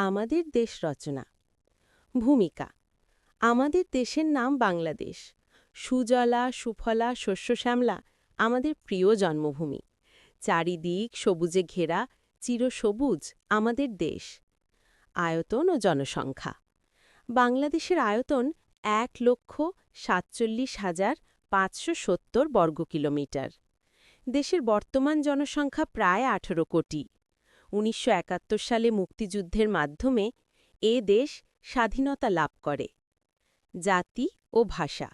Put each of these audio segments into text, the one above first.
আমাদের দেশ রচনা ভূমিকা আমাদের দেশের নাম বাংলাদেশ। সুজলা সুফলা শস্যশ্যামলা আমাদের প্রিয় জন্মভূমি। চারিদিক সবুজে ঘেরা চিরসবুজ আমাদের দেশ। আয়তন ও জনসংখ্যা বাংলাদেশের আয়তন ১,৪৭,৫৭০ বর্গ কিলোমিটার। দেশের বর্তমান জনসংখ্যা প্রায় ১৮ কোটি। ১৯৭১ সালে মুক্তিযুদ্ধের মাধ্যমে এ দেশ স্বাধীনতা লাভ করে। জাতি ও ভাষা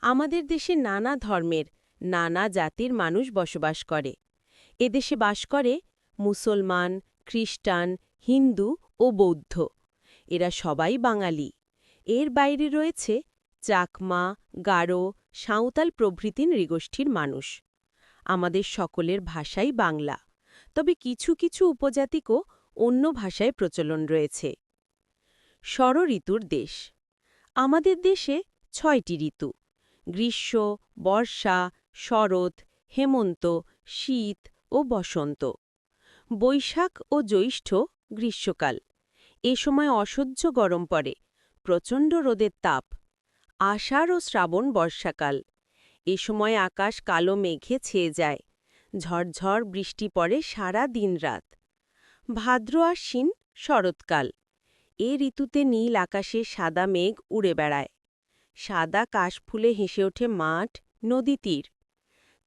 আমাদের দেশে নানা ধর্মের, নানা জাতির মানুষ বসবাস করে। এদেশে বাস করে মুসলমান, খ্রিস্টান, হিন্দু ও বৌদ্ধ। এরা সবাই বাঙালি। এর বাইরে রয়েছে চাকমা, গারো, সাঁওতাল প্রভৃতি নৃগোষ্ঠীর মানুষ। আমাদের সকলের ভাষাই বাংলা, তবে কিছু কিছু উপজাতিকও অন্য ভাষায় প্রচলন রয়েছে। ষড়ঋতুর দেশ আমাদের দেশে ৬টি ঋতু: গ্রীষ্ম, বর্ষা, শরৎ, হেমন্ত, শীত ও বসন্ত। বৈশাখ ও জ্যৈষ্ঠ গ্রীষ্মকাল। এ সময় অসহ্য গরম পড়ে, প্রচণ্ড রোদের তাপ। আষাঢ় ও শ্রাবণ বর্ষাকাল। এ সময় আকাশ কালো মেঘে ছেয়ে যায়, ঝরঝর বৃষ্টি পড়ে সারা দিন রাত। ভাদ্র আশ্বিন শরৎকাল। এ ঋতুতে নীল আকাশে সাদা মেঘ উড়ে বেড়ায়। সাদা কাশফুলে হেসে ওঠে মাঠ, নদী তীর।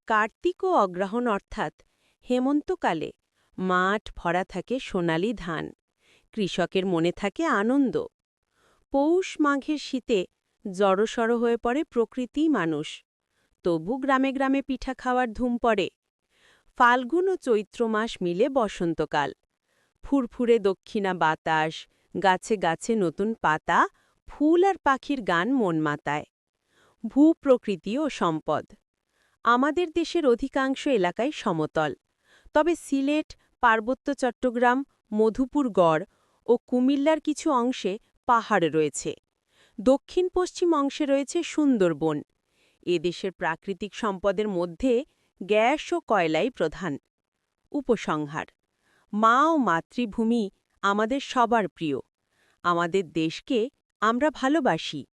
কার্তিক ও অগ্রহায়ণ অর্থাৎ হেমন্তকালে মাঠ ভরা থাকে সোনালি ধান। কৃষকের মনে থাকে আনন্দ। পৌষ মাঘের শীতে জড়সড় হয়ে পড়ে প্রকৃতি মানুষ। তবু গ্রামে গ্রামে পিঠা খাওয়ার ধুম পড়ে। ফাল্গুন ও চৈত্র মাস মিলে বসন্তকাল। ফুরফুরে দক্ষিণা বাতাস, গাছে গাছে নতুন পাতা, ফুল আর পাখির গান মন মাতায়। ভূপ্রকৃতি ও সম্পদ আমাদের দেশের অধিকাংশ এলাকায় সমতল, তবে সিলেট, পার্বত্য চট্টগ্রাম, মধুপুরগড় ও কুমিল্লার কিছু অংশে পাহাড় রয়েছে। দক্ষিণ পশ্চিম অংশে রয়েছে সুন্দরবন। এদেশের প্রাকৃতিক সম্পদের মধ্যে গ্যাস ও কয়লাই প্রধান। উপসংহার মা ও মাতৃভূমি আমাদের সবার প্রিয়। আমাদের দেশকে আমরা ভালোবাসি।